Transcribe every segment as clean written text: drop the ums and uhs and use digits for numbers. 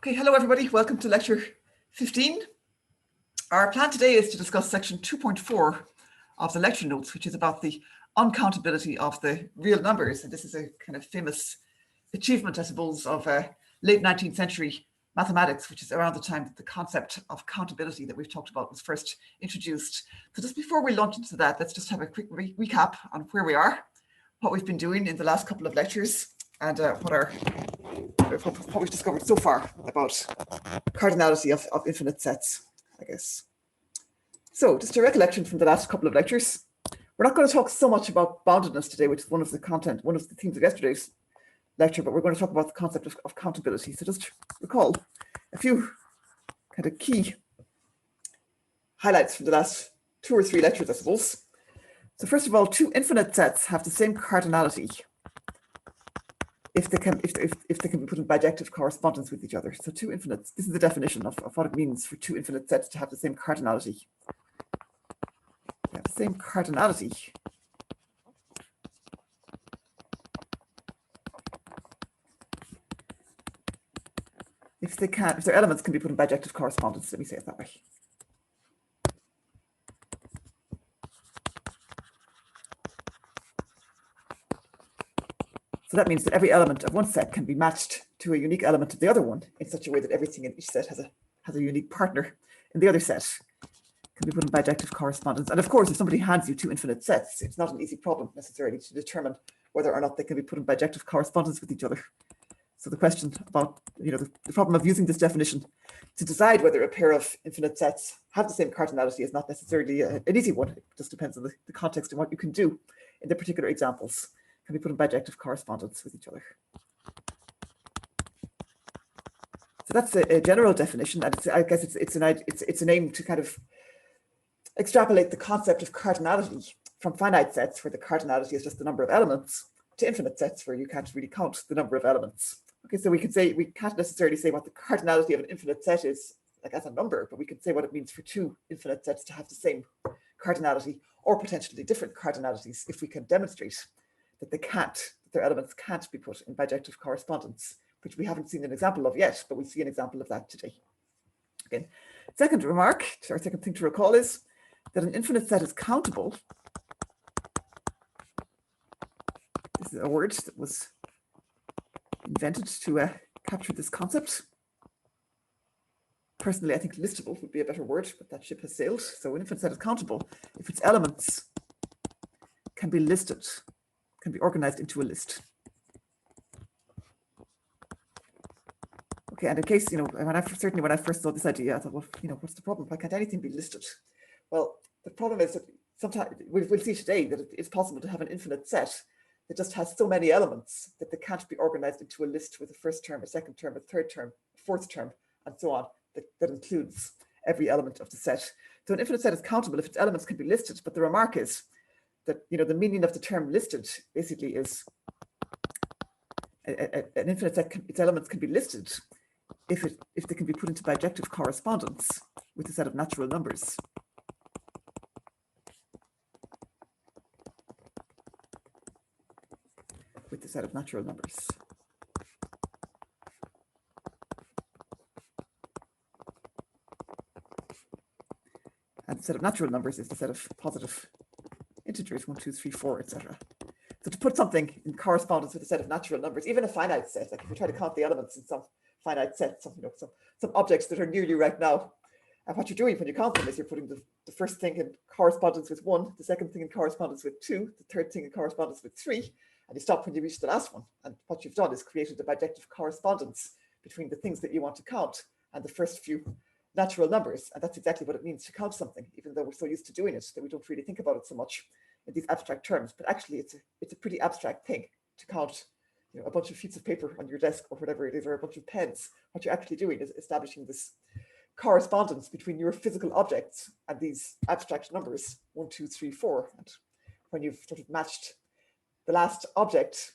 Okay, hello everybody, welcome to lecture 15. Our plan today is to discuss section 2.4 of the lecture notes, which is about the uncountability of the real numbers. And this is a kind of famous achievement, I suppose, of late 19th century mathematics, which is around the time that the concept of countability that we've talked about was first introduced. So just before we launch into that, let's just have a quick recap on where we are, what we've been doing in the last couple of lectures, and what we've discovered so far about cardinality of infinite sets, I guess. So just a recollection from the last couple of lectures. We're not going to talk so much about boundedness today, which is one of the themes of yesterday's lecture, but we're going to talk about the concept of countability. So just recall a few kind of key highlights from the last 2 or 3 lectures, I suppose. So first of all, 2 infinite sets have the same cardinality if they can be put in bijective correspondence with each other. So 2 infinites, this is the definition of what it means for 2 infinite sets to have the same cardinality. They have the same cardinality if their elements can be put in bijective correspondence. Let me say it that way. So that means that every element of one set can be matched to a unique element of the other one in such a way that everything in each set has a unique partner in the other set, can be put in bijective correspondence. And of course, if somebody hands you 2 infinite sets, it's not an easy problem necessarily to determine whether or not they can be put in bijective correspondence with each other. So the question about, the problem of using this definition to decide whether a pair of infinite sets have the same cardinality is not necessarily an easy one. It just depends on the context and what you can do in the particular examples. Can be put in bijective correspondence with each other. So that's a general definition, and I guess it's an aim to kind of extrapolate the concept of cardinality from finite sets, where the cardinality is just the number of elements, to infinite sets, where you can't really count the number of elements. Okay, so we can't necessarily say what the cardinality of an infinite set is, like as a number, but we can say what it means for 2 infinite sets to have the same cardinality, or potentially different cardinalities, if we can demonstrate that their elements can't be put in bijective correspondence, which we haven't seen an example of yet, but we see an example of that today. Okay. Second thing to recall is that an infinite set is countable. This is a word that was invented to capture this concept. Personally, I think listable would be a better word, but that ship has sailed. So an infinite set is countable if its elements can be listed, can be organized into a list. Okay, and in case, when I first saw this idea, I thought, well, what's the problem? Why can't anything be listed? Well, the problem is that sometimes we'll see today that it's possible to have an infinite set that just has so many elements that they can't be organized into a list with a first term, a second term, a third term, a fourth term, and so on, that includes every element of the set. So an infinite set is countable if its elements can be listed, but the remark is that the meaning of the term listed basically is an infinite set, its elements can be listed if they can be put into bijective correspondence with a set of natural numbers. With the set of natural numbers. And the set of natural numbers is the set of positive integers, 1, 2, 3, 4, etc. So to put something in correspondence with a set of natural numbers, even a finite set, like if we try to count the elements in some finite set, some objects that are near you right now, and what you're doing when you count them is you're putting the first thing in correspondence with 1, the second thing in correspondence with 2, the third thing in correspondence with 3, and you stop when you reach the last one. And what you've done is created a bijective correspondence between the things that you want to count and the first few natural numbers. And that's exactly what it means to count something, even though we're so used to doing it that we don't really think about it so much in these abstract terms. But actually, it's a pretty abstract thing to count a bunch of sheets of paper on your desk or whatever it is, or a bunch of pens. What you're actually doing is establishing this correspondence between your physical objects and these abstract numbers, 1, 2, 3, 4. And when you've sort of matched the last object,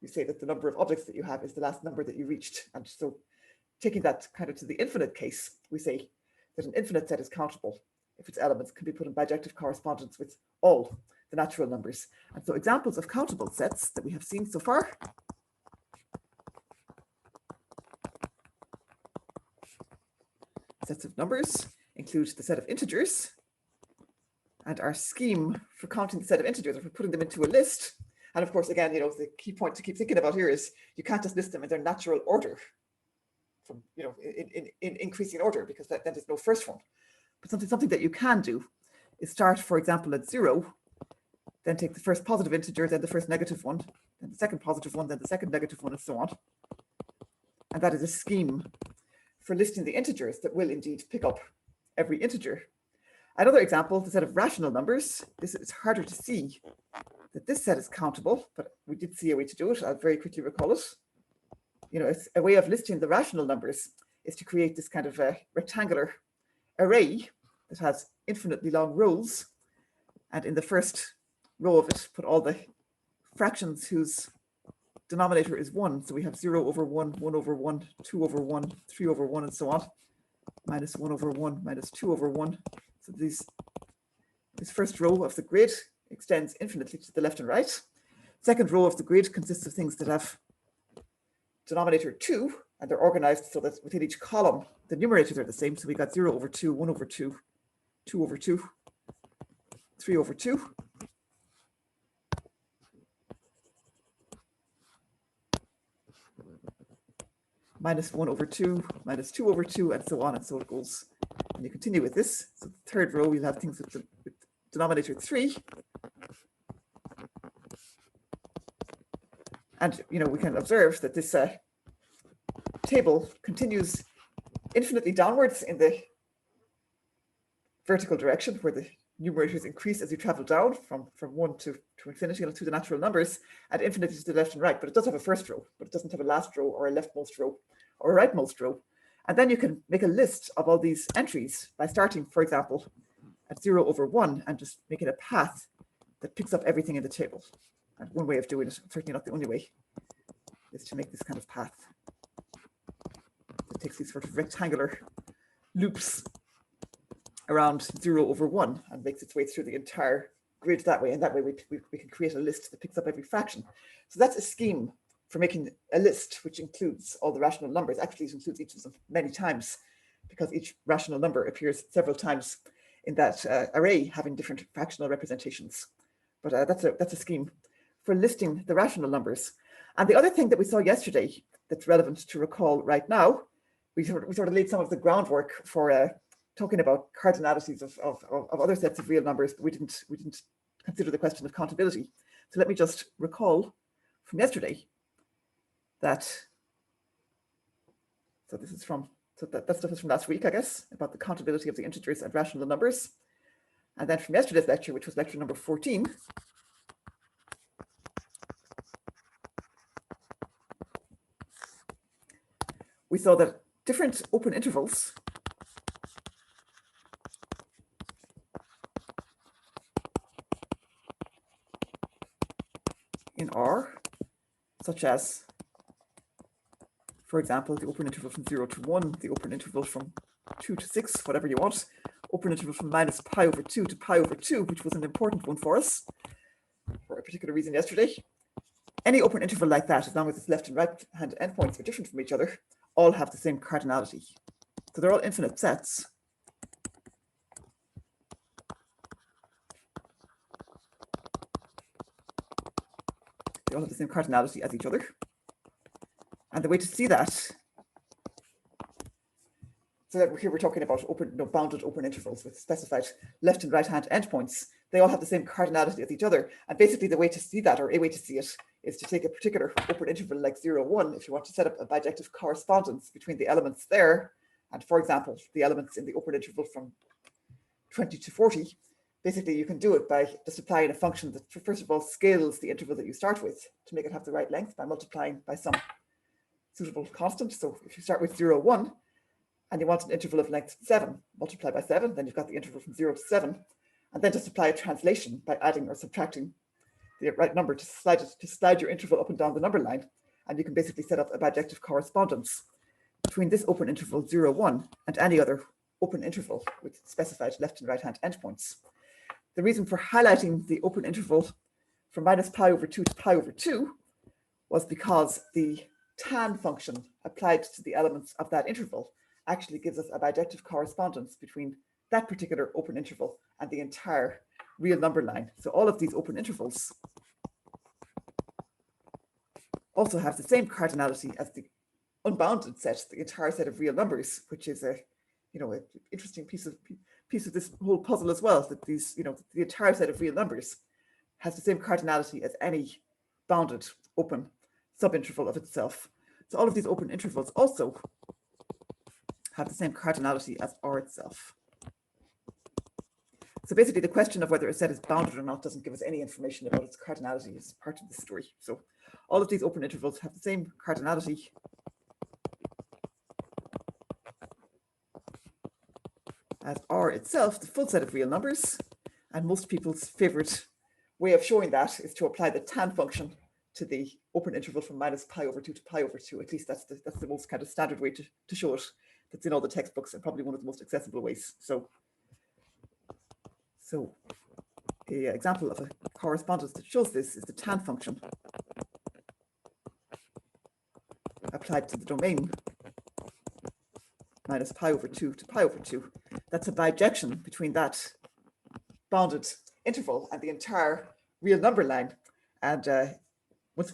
you say that the number of objects that you have is the last number that you reached. And so taking that kind of to the infinite case, we say that an infinite set is countable if its elements can be put in bijective correspondence with all the natural numbers. And so examples of countable sets that we have seen so far sets of numbers include the set of integers. And our scheme for counting the set of integers, or for putting them into a list, and of course, again, the key point to keep thinking about here is you can't just list them in their natural order, from in increasing order, because then there's no first one. But something that you can do is start, for example, at 0, then take the first positive integer, then the first negative one, then the second positive one, then the second negative one, and so on. And that is a scheme for listing the integers that will indeed pick up every integer. Another example, the set of rational numbers. This is harder to see that this set is countable, but we did see a way to do it. I'll very quickly recall it. It's a way of listing the rational numbers is to create this kind of a rectangular array that has infinitely long rows. And in the first row of it, put all the fractions whose denominator is 1. So we have 0 over 1, 1 over 1, 2 over 1, 3 over 1, and so on. Minus 1 over 1, minus 2 over 1. So this first row of the grid extends infinitely to the left and right. Second row of the grid consists of things that have denominator 2, and they're organized so that within each column, the numerators are the same. So we got 0 over 2, 1 over 2, 2 over 2, 3 over 2. Minus 1 over 2, minus 2 over 2, and so on, and so it goes. And you continue with this. So the third row, you'll have things with denominator 3. And we can observe that this table continues infinitely downwards in the vertical direction, where the numerators increase as you travel down from 1 to infinity to the natural numbers, and infinity to the left and right. But it does have a first row, but it doesn't have a last row or a leftmost row or a rightmost row. And then you can make a list of all these entries by starting, for example, at 0 over 1 and just making a path that picks up everything in the table. And one way of doing it, certainly not the only way, is to make this kind of path that takes these sort of rectangular loops around 0 over 1 and makes its way through the entire grid that way. And that way we can create a list that picks up every fraction. So that's a scheme for making a list which includes all the rational numbers. Actually, it includes each of them many times, because each rational number appears several times in that array having different fractional representations. But that's a scheme for listing the rational numbers. And the other thing that we saw yesterday that's relevant to recall right now, we sort of laid some of the groundwork for talking about cardinalities of other sets of real numbers, but we didn't consider the question of countability. So let me just recall from yesterday that, so that stuff is from last week, I guess, about the countability of the integers and rational numbers. And then from yesterday's lecture, which was lecture number 14, we saw that different open intervals in R, such as, for example, the open interval from 0 to 1, the open interval from 2 to 6, whatever you want, open interval from minus pi over 2 to pi over 2, which was an important one for us for a particular reason yesterday. Any open interval like that, as long as its left and right hand endpoints are different from each other, all have the same cardinality. So they're all infinite sets. They all have the same cardinality as each other. And the way to see that, so that here we're talking about bounded open intervals with specified left and right hand endpoints. They all have the same cardinality as each other. And basically the way to see that, or a way to see it, is to take a particular open interval like 0, 1, if you want to set up a bijective correspondence between the elements there, and for example, the elements in the open interval from 20 to 40, basically you can do it by just applying a function that first of all scales the interval that you start with to make it have the right length by multiplying by some suitable constant. So if you start with 0, 1, and you want an interval of length 7, multiply by 7, then you've got the interval from 0 to 7, and then just apply a translation by adding or subtracting the right number to slide your interval up and down the number line, and you can basically set up a bijective correspondence between this open interval 0, 1 and any other open interval with specified left and right hand endpoints. The reason for highlighting the open interval from minus pi over 2 to pi over 2 was because the tan function applied to the elements of that interval actually gives us a bijective correspondence between that particular open interval and the entire real number line. So all of these open intervals also have the same cardinality as the unbounded set, the entire set of real numbers, which is an interesting piece of this whole puzzle as well, that these, the entire set of real numbers has the same cardinality as any bounded open subinterval of itself. So all of these open intervals also have the same cardinality as R itself. So basically the question of whether a set is bounded or not doesn't give us any information about its cardinality. It's part of the story. So all of these open intervals have the same cardinality as R itself, the full set of real numbers. And most people's favorite way of showing that is to apply the tan function to the open interval from minus pi over 2 to pi over 2. At least that's the most kind of standard way to show it. That's in all the textbooks and probably one of the most accessible ways. So an example of a correspondence that shows this is the tan function applied to the domain minus pi over 2 to pi over 2. That's a bijection between that bounded interval and the entire real number line. And once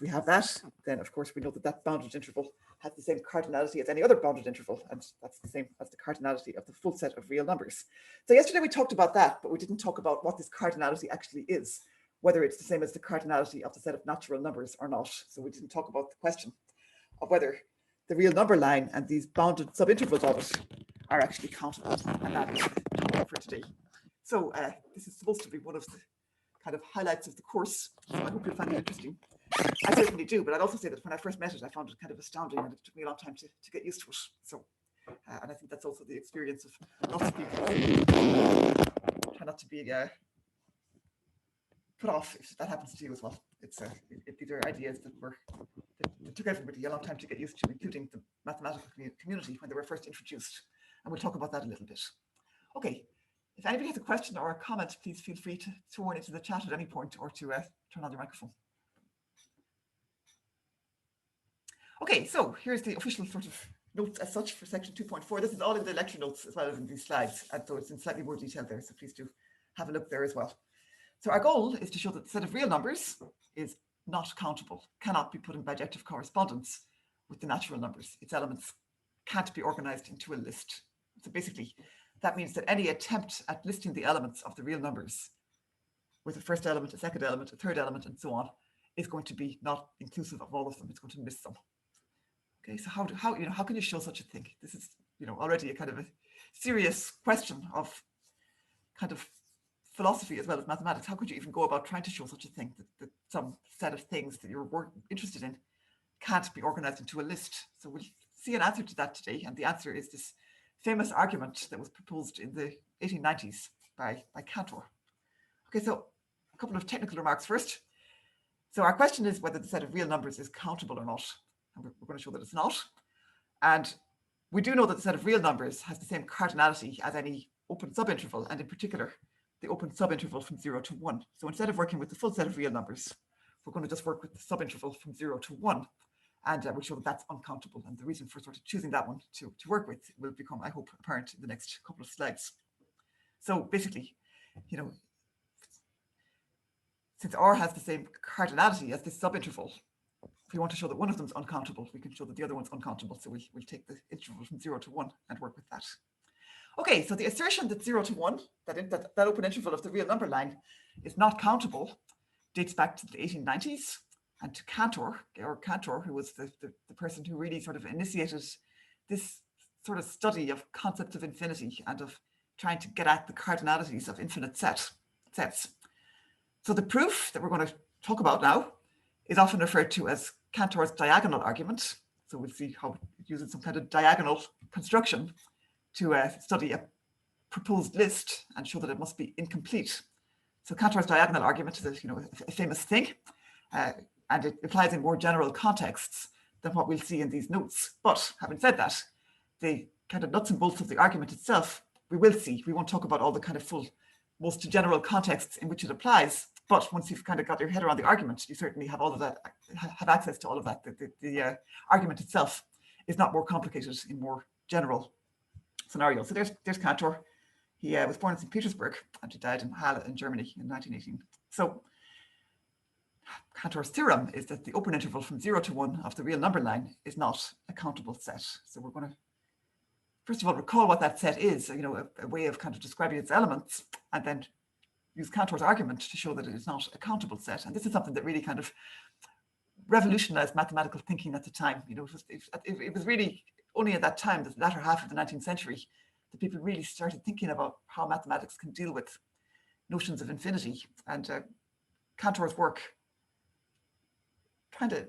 we have that, then of course we know that that bounded interval has the same cardinality as any other bounded interval, and that's the same as the cardinality of the full set of real numbers. So yesterday we talked about that, but we didn't talk about what this cardinality actually is, whether it's the same as the cardinality of the set of natural numbers or not. So we didn't talk about the question of whether the real number line and these bounded subintervals of it are actually countable, and that is the topic for today. So this is supposed to be one of the kind of highlights of the course. So I hope you'll find it interesting. I certainly do, but I'd also say that when I first met it, I found it kind of astounding, and it took me a long time to get used to it. So, and I think that's also the experience of lots of people. Try not to be put off if that happens to you as well. These are ideas that took everybody a long time to get used to, including the mathematical community when they were first introduced. And we'll talk about that a little bit. Okay. If anybody has a question or a comment, please feel free to throw it into the chat at any point or to turn on your microphone. Okay, so here's the official sort of notes as such for section 2.4. This is all in the lecture notes as well as in these slides, and so it's in slightly more detail there, so please do have a look there as well. So our goal is to show that the set of real numbers is not countable, cannot be put in bijective correspondence with the natural numbers. Its elements can't be organized into a list. So basically, that means that any attempt at listing the elements of the real numbers with a first element, a second element, a third element, and so on, is going to be not inclusive of all of them. It's going to miss some. Okay, so how can you show such a thing? This is already a kind of a serious question of kind of philosophy as well as mathematics. How could you even go about trying to show such a thing, that some set of things that you're interested in can't be organized into a list? So we'll see an answer to that today, and the answer is this famous argument that was proposed in the 1890s by Cantor. Okay, so a couple of technical remarks first. So our question is whether the set of real numbers is countable or not. And we're going to show that it's not. And we do know that the set of real numbers has the same cardinality as any open subinterval, and in particular, the open subinterval from 0 to 1. So instead of working with the full set of real numbers, we're going to just work with the subinterval from 0 to 1. And we'll show that that's uncountable. And the reason for sort of choosing that one to work with will become, I hope, apparent in the next couple of slides. So basically, since R has the same cardinality as this subinterval, if we want to show that one of them is uncountable, we can show that the other one's uncountable. So we'll take the interval from 0 to 1 and work with that. Okay, so the assertion that 0 to 1, that open interval of the real number line is not countable, dates back to the 1890s. And to Cantor, who was the person who really sort of initiated this sort of study of concepts of infinity and of trying to get at the cardinalities of infinite sets. So the proof that we're going to talk about now is often referred to as Cantor's diagonal argument. So we'll see how it uses some kind of diagonal construction to study a proposed list and show that it must be incomplete. So Cantor's diagonal argument is a famous thing. And it applies in more general contexts than what we'll see in these notes. But having said that, the kind of nuts and bolts of the argument itself, we will see. We won't talk about all the kind of full, most general contexts in which it applies. But once you've kind of got your head around the argument, you certainly have all of that, have access to all of that. The argument itself is not more complicated in more general scenario. So there's Cantor. He was born in St. Petersburg and he died in Halle in Germany in 1918. So Cantor's theorem is that the open interval from 0 to 1 of the real number line is not a countable set. So we're going to first of all recall what that set is, a way of kind of describing its elements, and then use Cantor's argument to show that it is not a countable set. And this is something that really kind of revolutionized mathematical thinking at the time. It was really only at that time, the latter half of the 19th century, that people really started thinking about how mathematics can deal with notions of infinity. And Cantor's work kind of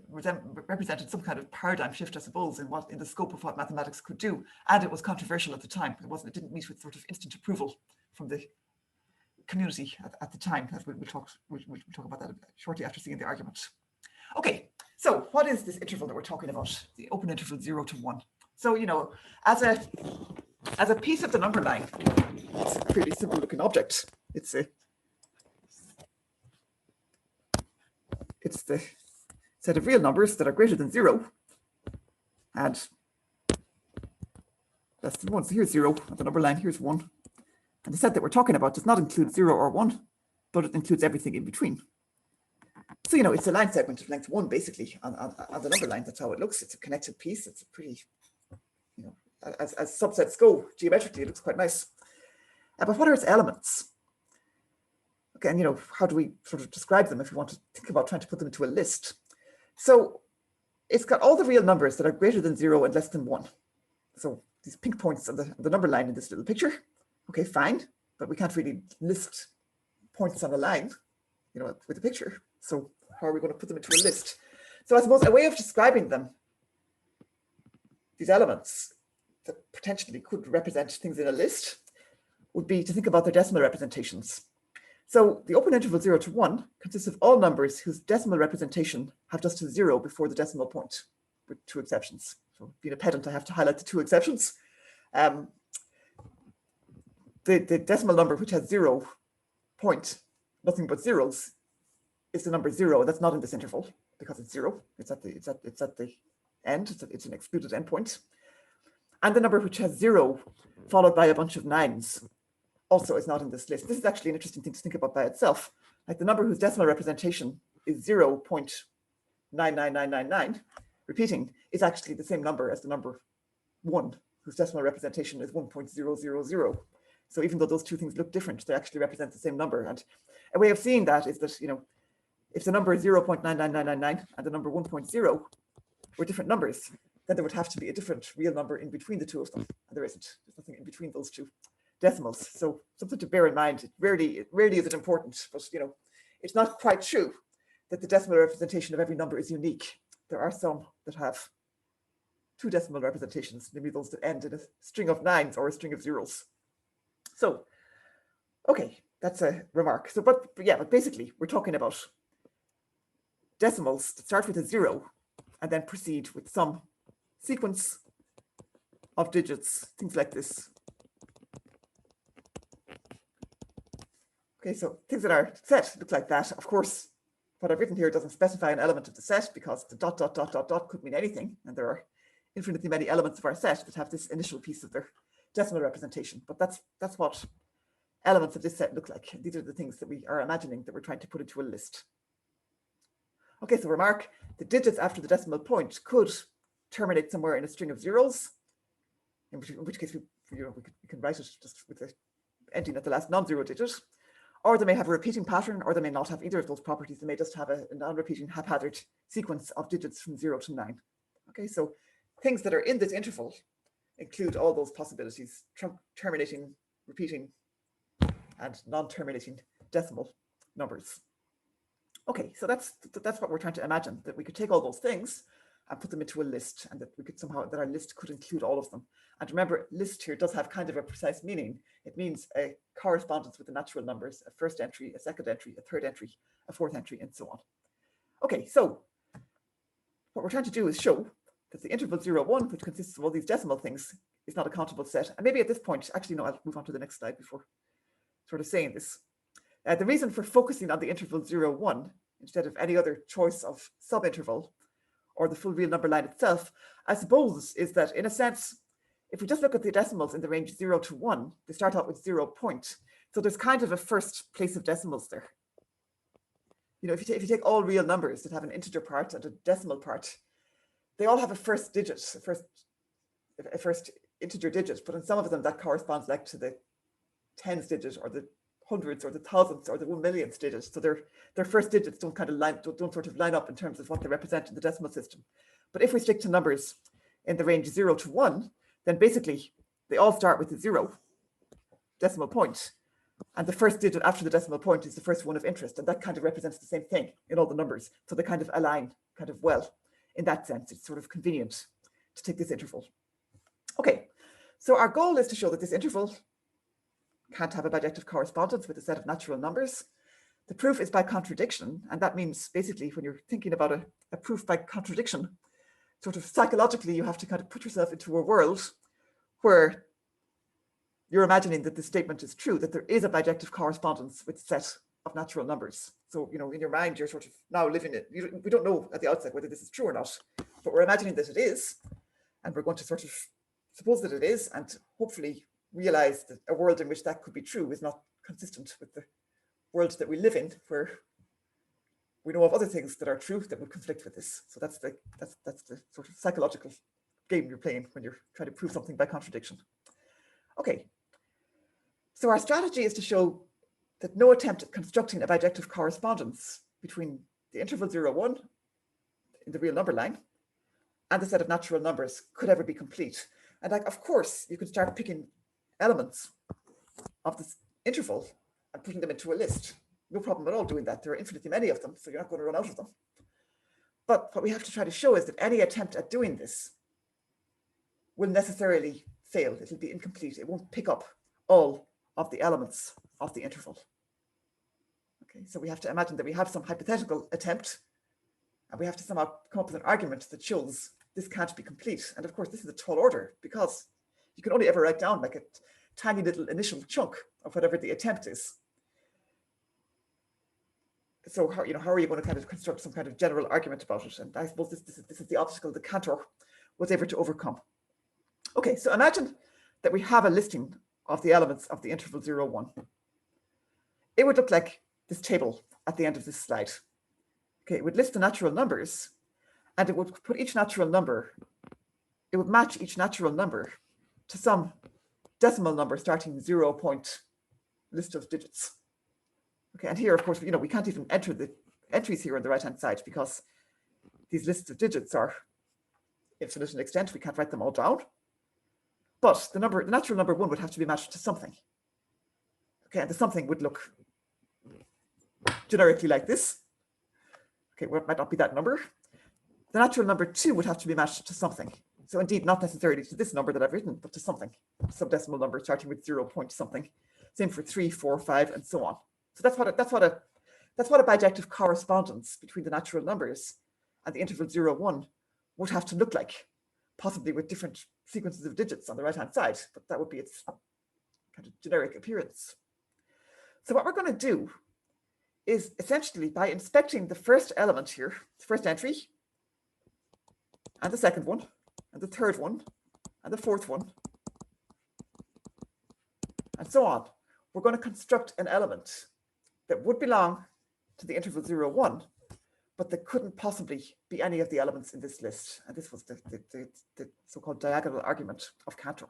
represented some kind of paradigm shift, I suppose, in the scope of what mathematics could do. And it was controversial at the time. It didn't meet with sort of instant approval from the community at the time. We'll talk about that shortly after seeing the argument. Okay, so what is this interval that we're talking about? The open interval 0 to 1. So, as a piece of the number line, it's a pretty simple looking object. It's the set of real numbers that are greater than 0 and less than 1. So here's 0 on the number line, here's 1. And the set that we're talking about does not include 0 or 1, but it includes everything in between. So, it's a line segment of length 1, basically, on the number line. That's how it looks. It's a connected piece. It's a pretty, as subsets go, geometrically, it looks quite nice. But what are its elements? Okay, and, how do we sort of describe them if we want to think about trying to put them into a list? So it's got all the real numbers that are greater than 0 and less than 1. So these pink points on the number line in this little picture. Okay, fine, but we can't really list points on a line, with a picture. So how are we going to put them into a list? So I suppose a way of describing them, these elements that potentially could represent things in a list, would be to think about their decimal representations. So the open interval 0 to 1 consists of all numbers whose decimal representation have just a 0 before the decimal point, with 2 exceptions. So being a pedant, I have to highlight the 2 exceptions. The decimal number which has 0 point, nothing but zeros, is the number 0. That's not in this interval because it's 0. It's at the end. It's an excluded endpoint. And the number which has 0 followed by a bunch of 9s also is not in this list. This is actually an interesting thing to think about by itself. Like the number whose decimal representation is 0.99999, repeating, is actually the same number as the number 1, whose decimal representation is 1.000. So even though those two things look different, they actually represent the same number. And a way of seeing that is that, if the number is 0.99999 and the number 1.0 were different numbers, then there would have to be a different real number in between the two of them. And there isn't. There's nothing in between those two decimals. So something to bear in mind. It rarely is it important, but it's not quite true that the decimal representation of every number is unique. There are some that have 2 decimal representations, maybe those that end in a string of 9s or a string of 0s. So, okay, that's a remark. So, but basically, we're talking about decimals that start with a 0 and then proceed with some sequence of digits, things like this. Okay, so things that are set look like that. Of course, what I've written here doesn't specify an element of the set because the ... could mean anything, and there are infinitely many elements of our set that have this initial piece of their decimal representation. But that's what elements of this set look like. These are the things that we are imagining that we're trying to put into a list. Okay, so remark, the digits after the decimal point could terminate somewhere in a string of zeros, in which case we can write it just with the ending at the last non-zero digit, or they may have a repeating pattern, or they may not have either of those properties. They may just have a non-repeating haphazard sequence of digits from 0 to 9. Okay, so things that are in this interval include all those possibilities: terminating, repeating, and non-terminating decimal numbers. Okay, so that's what we're trying to imagine, that we could take all those things and put them into a list, and that we could somehow, that our list could include all of them. And remember, list here does have kind of a precise meaning. It means a correspondence with the natural numbers, a first entry, a second entry, a third entry, a fourth entry, and so on. Okay, so what we're trying to do is show that the interval 0, 1, which consists of all these decimal things, is not a countable set. And maybe at this point, actually, no, I'll move on to the next slide before sort of saying this. The reason for focusing on the interval 0, 1 instead of any other choice of subinterval or the full real number line itself, I suppose, is that in a sense, if we just look at the decimals in the range 0 to 1, they start out with 0 point. So there's kind of a first place of decimals there. You know, if you take all real numbers that have an integer part and a decimal part, they all have a first digit, a first integer digit, but in some of them that corresponds like to the tens digit or the hundreds or the thousandths or the 1 millionth digit. So their first digits don't sort of line up in terms of what they represent in the decimal system. But if we stick to numbers in the range 0 to 1, then basically they all start with a 0 decimal point. And the first digit after the decimal point is the first one of interest. And that kind of represents the same thing in all the numbers. So they kind of align kind of well. In that sense, it's sort of convenient to take this interval. Okay, so our goal is to show that this interval can't have a bijective correspondence with a set of natural numbers. The proof is by contradiction. And that means basically when you're thinking about a proof by contradiction, sort of psychologically, you have to kind of put yourself into a world where you're imagining that this statement is true, that there is a bijective correspondence with a set of natural numbers. So, you know, in your mind, you're sort of now living it. We don't know at the outset whether this is true or not, but we're imagining that it is. And we're going to sort of suppose that it is and hopefully realize that a world in which that could be true is not consistent with the world that we live in, where we know of other things that are true that would conflict with this. So that's the sort of psychological game you're playing when you're trying to prove something by contradiction. Okay, so our strategy is to show that no attempt at constructing a bijective correspondence between the interval 0, 1 in the real number line and the set of natural numbers could ever be complete. And like, of course, you could start picking elements of this interval and putting them into a list. No problem at all doing that. There are infinitely many of them, so you're not going to run out of them. But what we have to try to show is that any attempt at doing this will necessarily fail. It'll be incomplete. It won't pick up all of the elements of the interval. Okay, so we have to imagine that we have some hypothetical attempt, and we have to somehow come up with an argument that shows this can't be complete. And of course, this is a tall order because you can only ever write down like a tiny little initial chunk of whatever the attempt is. So how are you going to kind of construct some kind of general argument about it? And I suppose this is the obstacle that Cantor was able to overcome. Okay, so imagine that we have a listing of the elements of the interval 0, 1. It would look like this table at the end of this slide. Okay, it would list the natural numbers, and it would put each natural number, it would match each natural number to some decimal number starting 0 point list of digits. Okay, and here, of course, we can't even enter the entries here on the right-hand side because these lists of digits are infinite in extent. We can't write them all down. But the natural number 1 would have to be matched to something. Okay, and the something would look generically like this. Okay, well, it might not be that number. The natural number 2 would have to be matched to something. So indeed, not necessarily to this number that I've written, but to something, some decimal number starting with 0 point something. Same for 3, 4, 5, and so on. So that's what a bijective correspondence between the natural numbers and the interval 0, 1 would have to look like, possibly with different sequences of digits on the right-hand side, but that would be its kind of generic appearance. So what we're going to do is essentially by inspecting the first element here, the first entry, and the second one, and the third one, and the fourth one, and so on, we're going to construct an element that would belong to the interval 0, 1, but that couldn't possibly be any of the elements in this list. And this was the so-called diagonal argument of Cantor.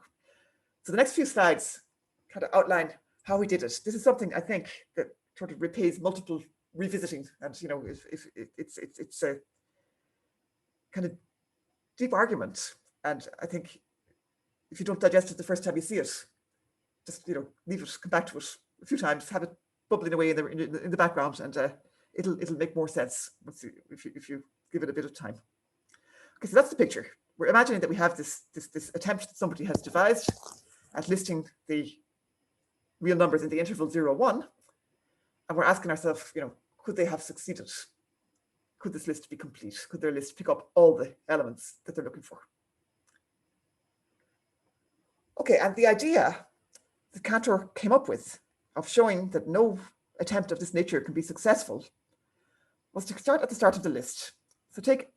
So the next few slides kind of outline how we did it. This is something I think that sort of repays multiple revisiting, and it's a kind of deep argument. And I think if you don't digest it the first time you see it, just leave it, come back to it a few times, have it bubbling away in the background, and it'll make more sense if you give it a bit of time. Okay, so that's the picture. We're imagining that we have this attempt that somebody has devised at listing the real numbers in the interval 0, 1, and we're asking ourselves, could they have succeeded? Could this list be complete? Could their list pick up all the elements that they're looking for? Okay, and the idea that Cantor came up with of showing that no attempt of this nature can be successful was to start at the start of the list. So take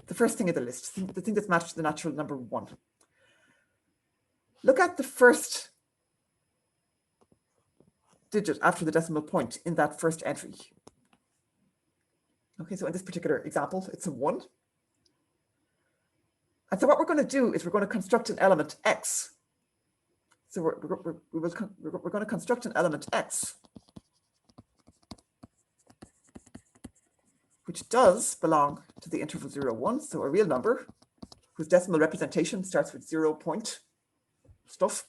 the first thing in the list, the thing that's matched to the natural number 1. Look at the first digit after the decimal point in that first entry. Okay, so in this particular example, it's a 1. And so what we're going to do is we're going to construct an element x. So we're going to construct an element x, which does belong to the interval 0, 1, so a real number whose decimal representation starts with 0 point stuff.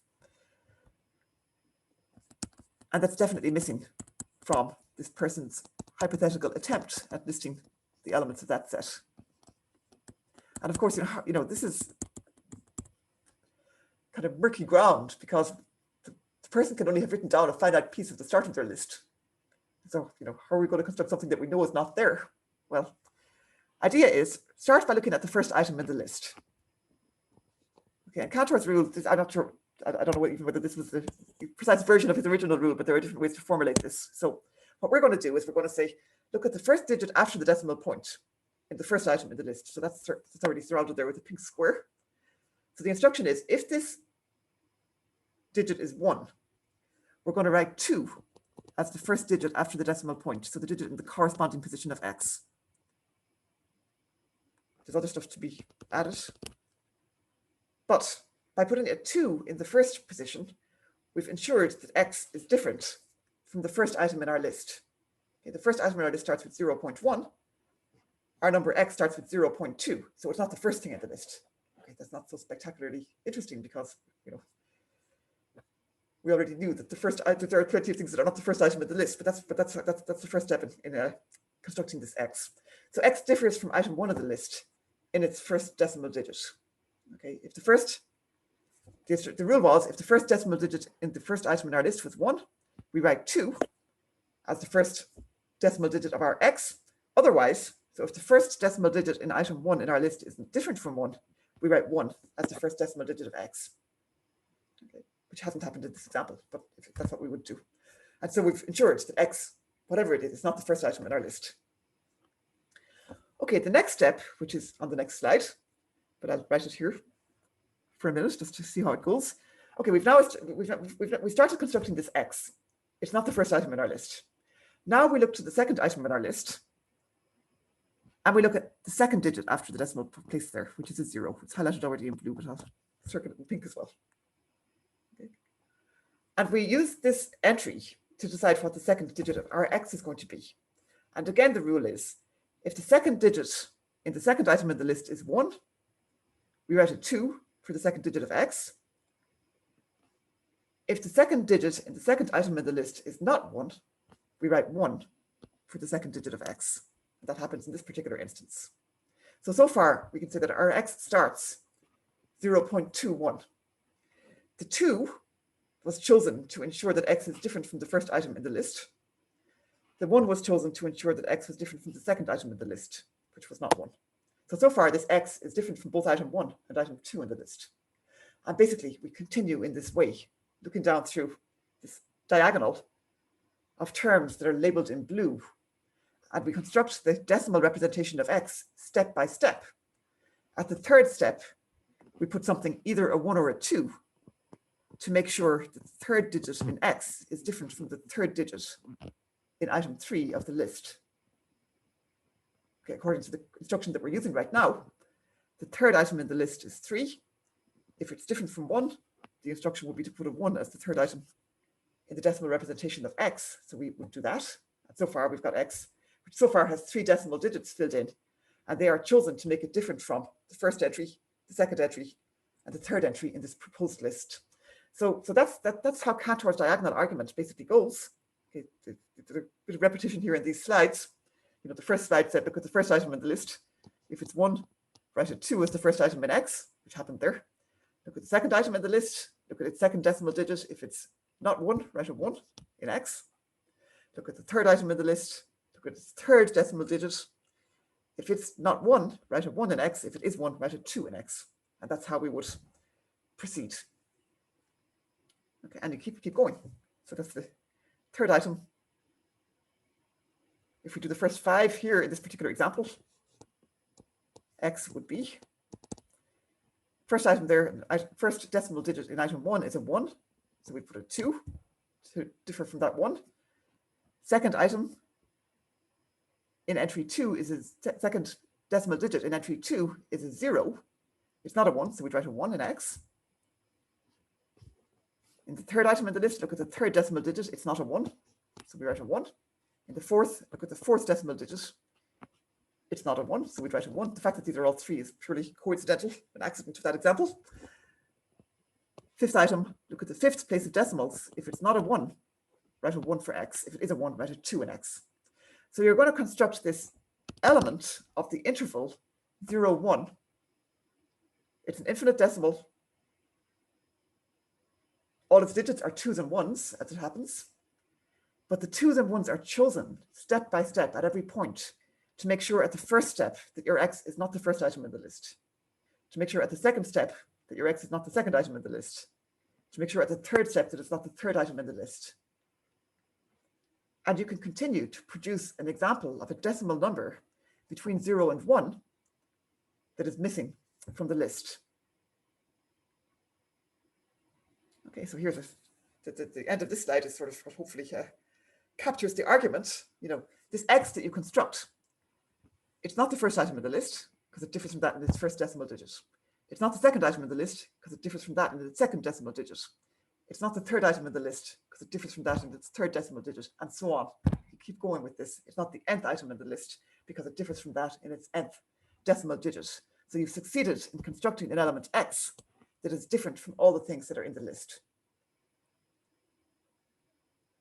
And that's definitely missing from this person's hypothetical attempt at listing the elements of that set. And of course, this is kind of murky ground because the person can only have written down a finite piece of the start of their list. So, how are we going to construct something that we know is not there? Well, idea is start by looking at the first item in the list. Okay, and Cantors' rule, I'm not sure, I don't know even whether this was the precise version of his original rule, but there are different ways to formulate this. So what we're going to do is we're going to say, look at the first digit after the decimal point in the first item in the list. So that's already surrounded there with a pink square. So the instruction is, if this digit is 1, we're going to write 2 as the first digit after the decimal point, so the digit in the corresponding position of x. There's other stuff to be added. But by putting a 2 in the first position, we've ensured that x is different from the first item in our list. Okay, the first item in our list starts with 0.1. Our number x starts with 0.2, so it's not the first thing in the list. Okay, that's not so spectacularly interesting because, we already knew that there are plenty of things that are not the first item in the list, but that's the first step in constructing this x. So x differs from item 1 of the list in its first decimal digit. Okay, if the rule was, if the first decimal digit in the first item in our list was 1, we write 2 as the first decimal digit of our x. Otherwise, so if the first decimal digit in item 1 in our list is different from 1, we write 1 as the first decimal digit of x. Okay, which hasn't happened in this example, but that's what we would do. And so we've ensured that x, whatever it is not the first item in our list. Okay, the next step, which is on the next slide, but I'll write it here for a minute just to see how it goes. Okay, we started constructing this x. It's not the first item in our list. Now we look to the second item in our list, and we look at the second digit after the decimal place there, which is a 0. It's highlighted already in blue, but I'll circle it in pink as well. Okay. And we use this entry to decide what the second digit of our x is going to be. And again, the rule is, if the second digit in the second item in the list is 1, we write a 2 for the second digit of x. If the second digit in the second item in the list is not 1, we write 1 for the second digit of x. That happens in this particular instance. So far, we can say that our x starts 0.21. The 2 was chosen to ensure that x is different from the first item in the list. The 1 was chosen to ensure that x was different from the second item in the list, which was not 1. So far, this x is different from both item 1 and item 2 in the list. And basically, we continue in this way, looking down through this diagonal of terms that are labeled in blue. And we construct the decimal representation of x step by step. At the third step, we put something, either a 1 or a 2, to make sure that the third digit in x is different from the third digit in item 3 of the list. Okay, according to the instruction that we're using right now, the third item in the list is 3. If it's different from 1, the instruction would be to put a 1 as the third item in the decimal representation of x. So we would do that. And so far, we've got x, which so far has 3 decimal digits filled in, and they are chosen to make it different from the first entry, the second entry, and the third entry in this proposed list. So that's how Cantors' diagonal argument basically goes. Okay, there's a bit of repetition here in these slides. The first slide said, look at the first item in the list. If it's 1, write a 2 as the first item in x, which happened there. Look at the second item in the list. Look at its second decimal digit. If it's not 1, write a 1 in x. Look at the third item in the list. Look at its third decimal digit. If it's not 1, write a 1 in x. If it is 1, write a 2 in x. And that's how we would proceed. Okay, and you keep going. So that's the third item. If we do the first 5 here in this particular example, x would be, first item there, first decimal digit in item 1 is a 1, so we put a 2 to differ from that 1. Second item in entry 2 is a second decimal digit in entry 2 is a 0. It's not a 1, so we'd write a 1 in x. In the third item in the list, look at the third decimal digit. It's not a 1, so we write a 1. In the fourth, look at the fourth decimal digit. It's not a 1, so we'd write a 1. The fact that these are all 3 is purely coincidental, an accident to that example. Fifth item, look at the fifth place of decimals. If it's not a 1, write a 1 for x. If it is a 1, write a 2 in x. So you're going to construct this element of the interval 0, 1. It's an infinite decimal. All its digits are 2s and 1s, as it happens. But the 2s and 1s are chosen step by step at every point to make sure at the first step that your x is not the first item in the list, to make sure at the second step that your x is not the second item in the list, to make sure at the third step that it's not the third item in the list. And you can continue to produce an example of a decimal number between 0 and 1 that is missing from the list. Okay, so here's the end of this slide is sort of what hopefully captures the argument. You know, this x that you construct, it's not the first item in the list because it differs from that in its first decimal digit. It's not the second item in the list because it differs from that in its second decimal digit. It's not the third item in the list because it differs from that in its third decimal digit, and so on. You keep going with this. It's not the nth item in the list because it differs from that in its nth decimal digit. So you've succeeded in constructing an element x that is different from all the things that are in the list.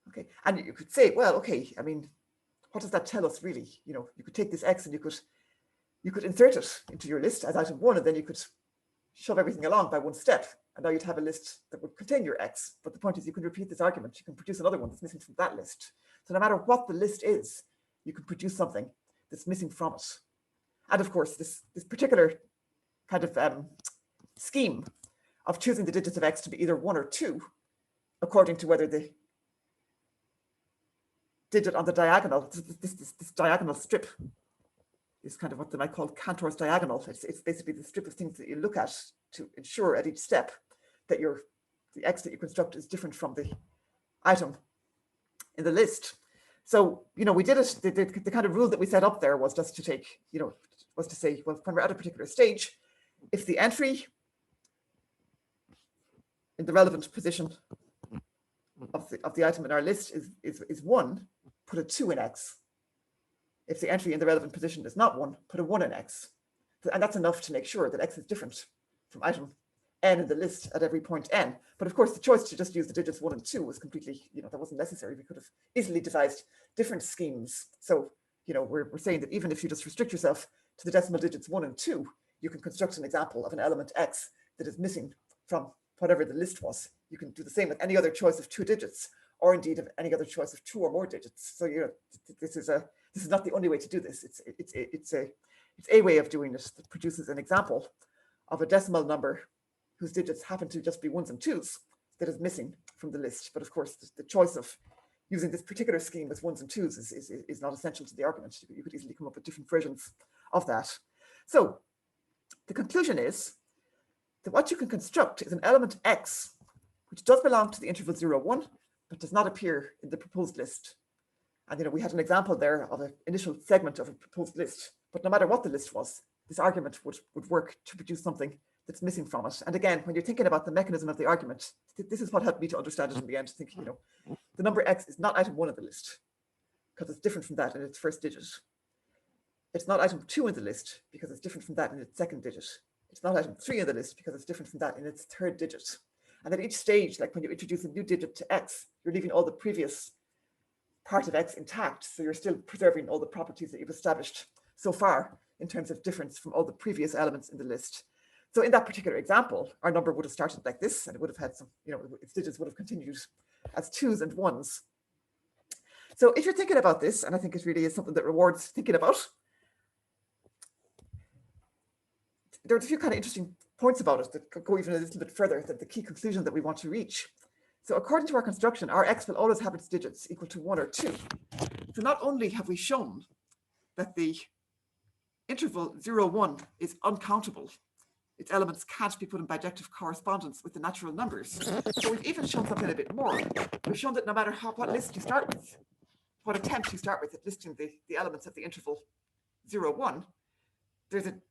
Okay, and you could say, well, okay, I mean, what does that tell us really? You know, you could take this x and you could insert it into your list as item 1, and then you could shove everything along by one step, and now you'd have a list that would contain your x. But the point is, you can repeat this argument. You can produce another one that's missing from that list. So no matter what the list is, you can produce something that's missing from it. And of course, this particular kind of scheme of choosing the digits of x to be either 1 or 2, according to whether the digit on the diagonal, this diagonal strip, is kind of what they might call Cantors diagonal. It's basically the strip of things that you look at to ensure at each step that the x that you construct is different from the item in the list. So, you know, we did it, the kind of rule that we set up there was just to take, you know, was to say, well, when we're at a particular stage, if the entry in the relevant position of the item in our list is 1, put a 2 in x. If the entry in the relevant position is not 1, put a 1 in x. And that's enough to make sure that x is different from item n in the list at every point n. But of course, the choice to just use the digits 1 and 2 was completely, you know, that wasn't necessary. We could have easily devised different schemes. So, you know, we're saying that even if you just restrict yourself to the decimal digits 1 and 2, you can construct an example of an element x that is missing from whatever the list was. You can do the same with any other choice of 2 digits, or indeed of any other choice of 2 or more digits. So, you know, this is not the only way to do this. It's a way of doing it that produces an example of a decimal number whose digits happen to just be 1s and 2s that is missing from the list. But of course, the choice of using this particular scheme with 1s and 2s is not essential to the argument. You could easily come up with different versions of that. So the conclusion is that what you can construct is an element x, which does belong to the interval 0, 1, but does not appear in the proposed list. And, you know, we had an example there of an initial segment of a proposed list, but no matter what the list was, this argument would work to produce something that's missing from it. And again, when you're thinking about the mechanism of the argument, this is what helped me to understand it in the end, to think, you know, the number x is not item 1 of the list because it's different from that in its first digit. It's not item 2 in the list because it's different from that in its second digit. It's not item 3 in the list because it's different from that in its third digit. And at each stage, like when you introduce a new digit to x, you're leaving all the previous part of x intact. So you're still preserving all the properties that you've established so far in terms of difference from all the previous elements in the list. So in that particular example, our number would have started like this, and it would have had some, you know, its digits would have continued as 2s and 1s. So if you're thinking about this, and I think it really is something that rewards thinking about, there's a few kind of interesting points about it that go even a little bit further than the key conclusion that we want to reach. So according to our construction, our x will always have its digits equal to 1 or 2. So not only have we shown that the interval 0, 1 is uncountable. Its elements can't be put in bijective correspondence with the natural numbers. So we've even shown something a bit more. We've shown that no matter what list you start with, what attempt you start with at listing the elements of the interval 0, 1, there's an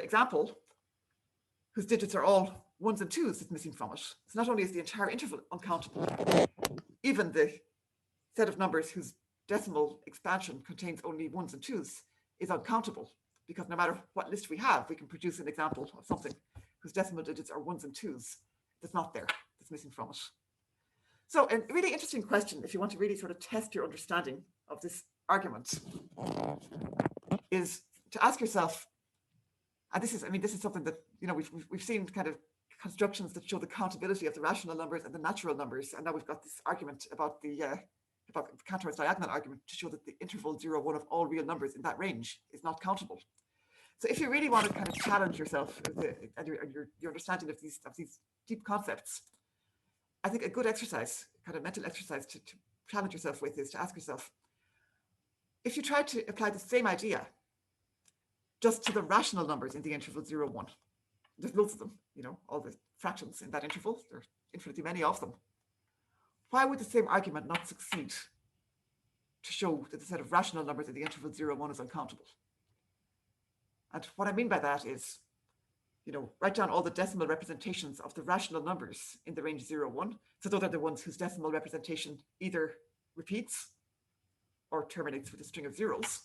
example whose digits are all 1s and 2s that's missing from it. So not only is the entire interval uncountable, even the set of numbers whose decimal expansion contains only 1s and 2s is uncountable, because no matter what list we have, we can produce an example of something whose decimal digits are 1s and 2s that's not there, that's missing from it. So a really interesting question, if you want to really sort of test your understanding of this argument, is to ask yourself, and this is something that, we've seen kind of constructions that show the countability of the rational numbers and the natural numbers, and now we've got this argument about Cantors' diagonal argument to show that the interval 0, 1 of all real numbers in that range is not countable. So if you really want to kind of challenge yourself and your understanding of these deep concepts, I think a good exercise, kind of mental exercise to challenge yourself with, is to ask yourself, if you try to apply the same idea just to the rational numbers in the interval 0, 1, there's loads of them, all the fractions in that interval, there are infinitely many of them. Why would the same argument not succeed to show that the set of rational numbers in the interval 0, 1 is uncountable? And what I mean by that is, write down all the decimal representations of the rational numbers in the range 0, 1. So those are the ones whose decimal representation either repeats or terminates with a string of zeros.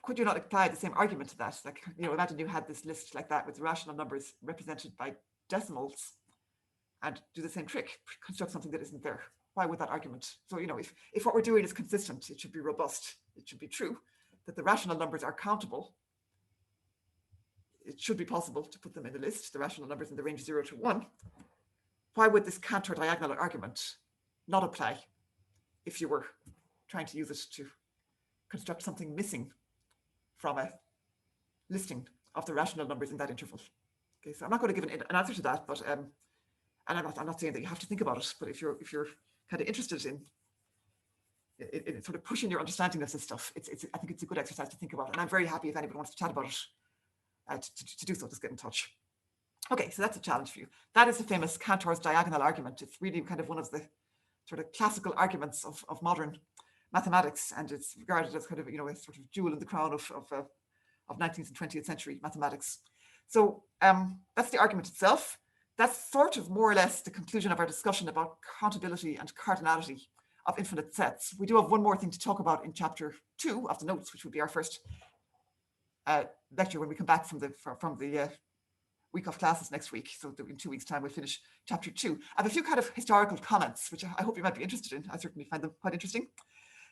Could you not apply the same argument to that? Like, imagine you had this list like that with rational numbers represented by decimals, and do the same trick, construct something that isn't there. Why would that argument? So, if what we're doing is consistent, it should be robust, it should be true, that the rational numbers are countable. It should be possible to put them in the list, the rational numbers in the range 0 to 1. Why would this Cantor diagonal argument not apply if you were trying to use it to construct something missing from a listing of the rational numbers in that interval? Okay, so I'm not going to give an answer to that, but and I'm not saying that you have to think about it, but if you're kind of interested in sort of pushing your understanding of this stuff, I think it's a good exercise to think about, and I'm very happy if anybody wants to chat about it, to do so, just get in touch. Okay, so that's a challenge for you. That is the famous Cantor's diagonal argument. It's really kind of one of the sort of classical arguments of modern mathematics, and it's regarded as kind of, a sort of jewel in the crown of 19th and 20th century mathematics. So that's the argument itself. That's sort of more or less the conclusion of our discussion about countability and cardinality of infinite sets. We do have one more thing to talk about in chapter 2 of the notes, which will be our first lecture when we come back from the week off classes next week. So in 2 weeks' time, we'll finish chapter 2. I have a few kind of historical comments, which I hope you might be interested in. I certainly find them quite interesting.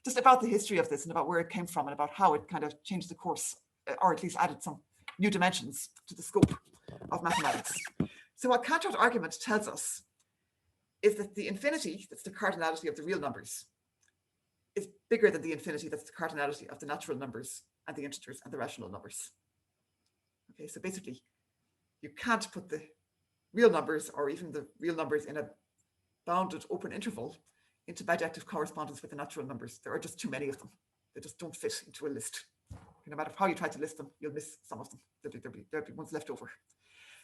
Just about the history of this and about where it came from and about how it kind of changed the course, or at least added some new dimensions to the scope of mathematics. So what Cantor's argument tells us is that the infinity, that's the cardinality of the real numbers, is bigger than the infinity, that's the cardinality of the natural numbers and the integers and the rational numbers. Okay, so basically, you can't put the real numbers or even the real numbers in a bounded open interval into bijective correspondence with the natural numbers. There are just too many of them. They just don't fit into a list. No matter how you try to list them, you'll miss some of them. There'll be ones left over.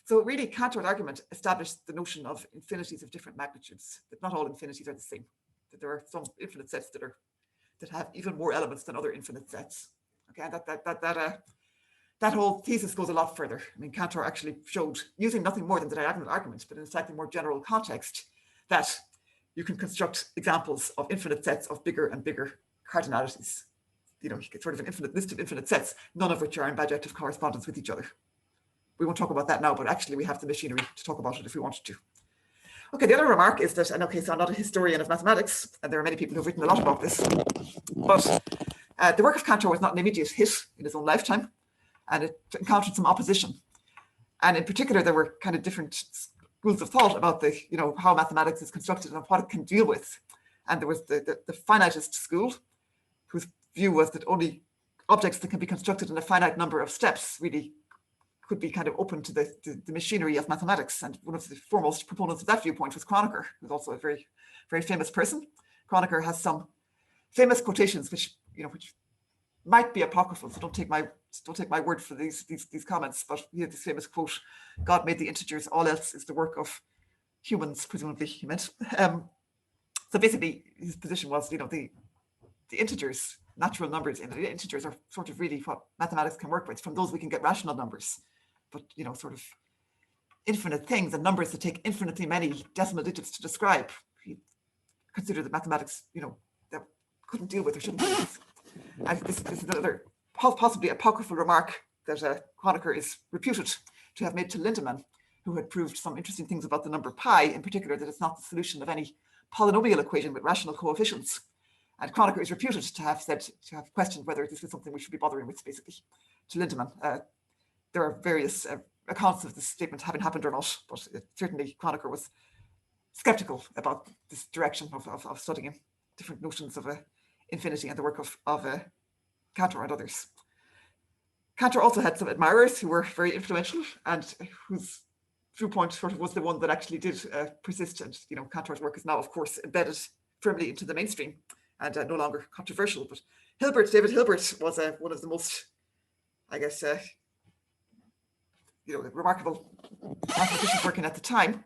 So really, Cantor's argument established the notion of infinities of different magnitudes, that not all infinities are the same, that there are some infinite sets that have even more elements than other infinite sets. Okay, and that whole thesis goes a lot further. I mean, Cantor actually showed, using nothing more than the diagonal argument, but in a slightly more general context, that you can construct examples of infinite sets of bigger and bigger cardinalities. You get sort of an infinite list of infinite sets, none of which are in bijective correspondence with each other. We won't talk about that now, but actually we have the machinery to talk about it if we wanted to. Okay, the other remark is that, and okay, so I'm not a historian of mathematics, and there are many people who've written a lot about this, but the work of Cantor was not an immediate hit in his own lifetime, and it encountered some opposition. And in particular, there were kind of different schools of thought about how mathematics is constructed and what it can deal with. And there was the finitist school, whose view was that only objects that can be constructed in a finite number of steps really could be kind of open to the machinery of mathematics. And one of the foremost proponents of that viewpoint was Kronecker, who's also a very famous person. Kronecker has some famous quotations which might be apocryphal, so don't take my word for these comments, but he had this famous quote, "God made the integers, all else is the work of humans," presumably he meant. So basically his position was, the integers, natural numbers, and the integers are sort of really what mathematics can work with. From those we can get rational numbers, but sort of infinite things and numbers that take infinitely many decimal digits to describe, he considered that mathematics, that couldn't deal with or shouldn't deal with. And this is another possibly apocryphal remark that Kronecker is reputed to have made to Lindemann, who had proved some interesting things about the number pi, in particular that it's not the solution of any polynomial equation with rational coefficients. And Kronecker is reputed to have questioned whether this was something we should be bothering with, basically, to Lindemann. There are various accounts of this statement having happened or not, but certainly Kronecker was skeptical about this direction of studying different notions of infinity and the work of Cantor and others. Cantor also had some admirers who were very influential and whose viewpoint sort of was the one that actually did persist. And Cantor's work is now, of course, embedded firmly into the mainstream and no longer controversial. But David Hilbert was one of the most, I guess, remarkable mathematicians working at the time.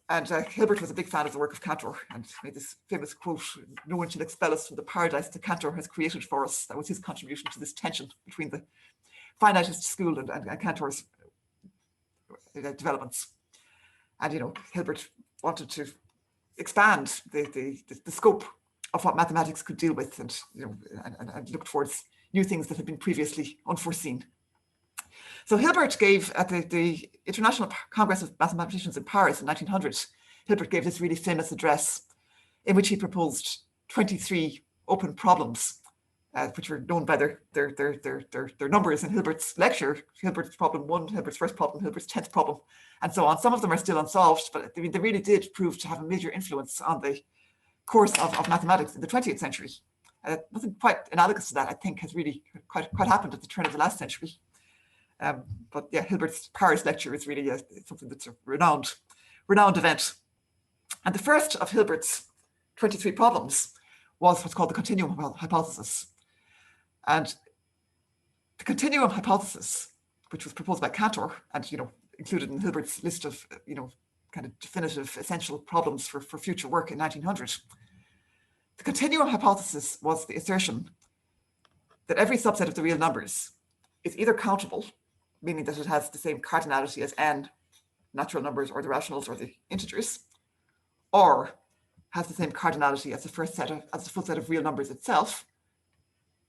And Hilbert was a big fan of the work of Cantor and made this famous quote, "No one shall expel us from the paradise that Cantor has created for us." That was his contribution to this tension between the finitist school and Cantor's developments. And Hilbert wanted to expand the scope of what mathematics could deal with, and look towards new things that had been previously unforeseen. So Hilbert gave at the International Congress of Mathematicians in Paris in 1900, Hilbert gave this really famous address in which he proposed 23 open problems, which were known by their numbers in Hilbert's lecture: Hilbert's problem 1, Hilbert's first problem, Hilbert's 10th problem, and so on. Some of them are still unsolved, but they really did prove to have a major influence on the course of mathematics in the 20th century. Nothing quite analogous to that, I think, has really quite happened at the turn of the last century. But yeah, Hilbert's Paris lecture is really something that's a renowned event. And the first of Hilbert's 23 problems was what's called the Continuum Hypothesis. And the Continuum Hypothesis, which was proposed by Cantor and included in Hilbert's list of kind of definitive essential problems for future work in 1900, the Continuum Hypothesis was the assertion that every subset of the real numbers is either countable, meaning that it has the same cardinality as n natural numbers or the rationals or the integers, or has the same cardinality as the full set of real numbers itself,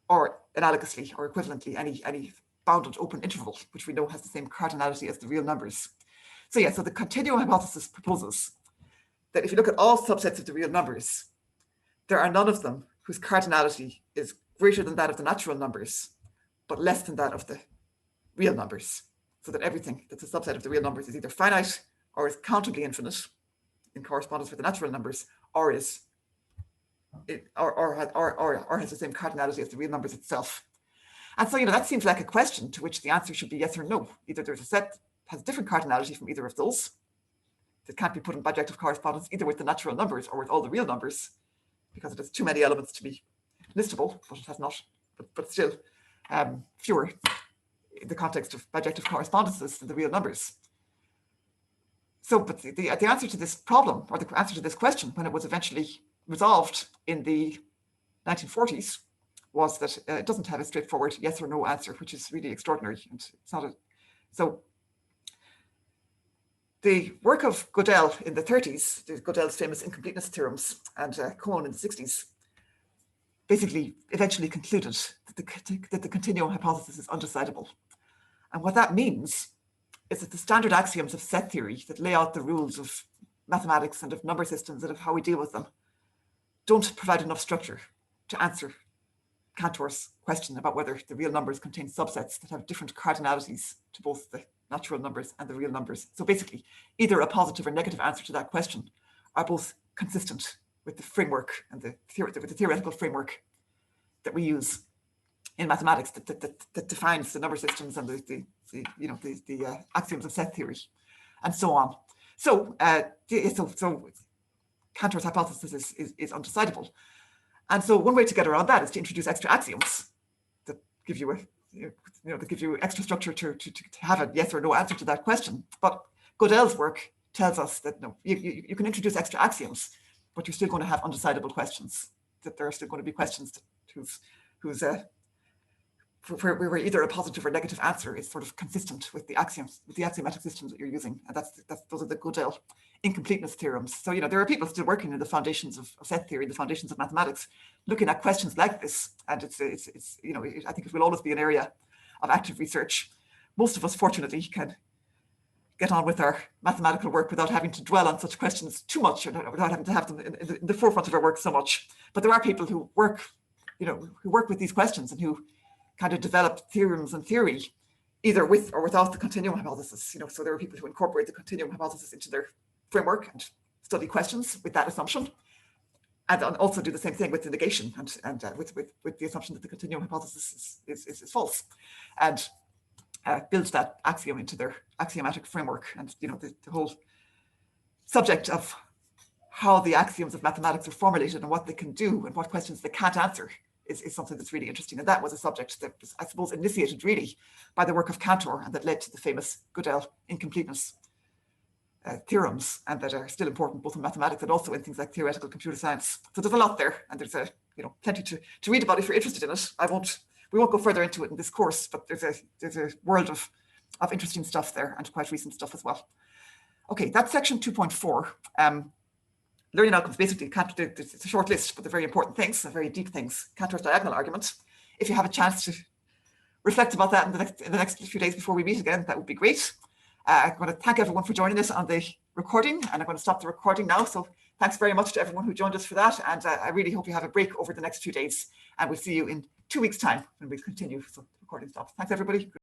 or analogously or equivalently any bounded open interval, which we know has the same cardinality as the real numbers. So the Continuum Hypothesis proposes that if you look at all subsets of the real numbers, there are none of them whose cardinality is greater than that of the natural numbers, but less than that of the real numbers, so that everything that's a subset of the real numbers is either finite or is countably infinite in correspondence with the natural numbers, or has the same cardinality as the real numbers itself. And so that seems like a question to which the answer should be yes or no. Either there's a set that has different cardinality from either of those that can't be put in bijective correspondence either with the natural numbers or with all the real numbers, because it has too many elements to be listable, but it has not, but still fewer in the context of bijective correspondences than the real numbers. So, but the answer to this problem, or the answer to this question, when it was eventually resolved in the 1940s, was that it doesn't have a straightforward yes or no answer, which is really extraordinary. And it's not so the work of Gödel in the 30s, Gödel's famous incompleteness theorems, and Cohen in the 60s, basically eventually concluded that the continuum hypothesis is undecidable. And what that means is that the standard axioms of set theory that lay out the rules of mathematics and of number systems and of how we deal with them don't provide enough structure to answer Cantor's question about whether the real numbers contain subsets that have different cardinalities to both the natural numbers and the real numbers. So basically, either a positive or negative answer to that question are both consistent with the framework and the theoretical framework that we use in mathematics that defines the number systems and the axioms of set theory, and so on. So Cantor's hypothesis is undecidable. And so one way to get around that is to introduce extra axioms. give you that gives you extra structure to have a yes or no answer to that question. But Gödel's work tells us that no, you can introduce extra axioms, but you're still going to have undecidable questions. That there are still going to be questions where either a positive or negative answer is sort of consistent with the axioms, with the axiomatic systems that you're using, and those are the Gödel incompleteness theorems. So there are people still working in the foundations of set theory, the foundations of mathematics, looking at questions like this, and it's I think it will always be an area of active research. Most of us, fortunately, can get on with our mathematical work without having to dwell on such questions too much, or without having to have them in the forefront of our work so much. But there are people who work with these questions and who kind of develop theorems and theory, either with or without the continuum hypothesis. So there are people who incorporate the continuum hypothesis into their framework and study questions with that assumption, and also do the same thing with the negation and with the assumption that the continuum hypothesis is false, and builds that axiom into their axiomatic framework. And the whole subject of how the axioms of mathematics are formulated and what they can do and what questions they can't answer is something that's really interesting. And that was a subject that was, I suppose, initiated really by the work of Cantor, and that led to the famous Gödel incompleteness theorems, and that are still important both in mathematics and also in things like theoretical computer science. So there's a lot there, and there's plenty to read about if you're interested in it. We won't go further into it in this course, but there's a world of interesting stuff there, and quite recent stuff as well. Okay, that's section 2.4. Learning outcomes, basically, it's a short list, but they're very important things, very deep things. Cantor's diagonal argument. If you have a chance to reflect about that in the next few days before we meet again, that would be great. I'm going to thank everyone for joining us on the recording, and I'm going to stop the recording now. So thanks very much to everyone who joined us for that. And I really hope you have a break over the next few days. And we'll see you in 2 weeks' time when we continue. So the recording stops. Thanks, everybody.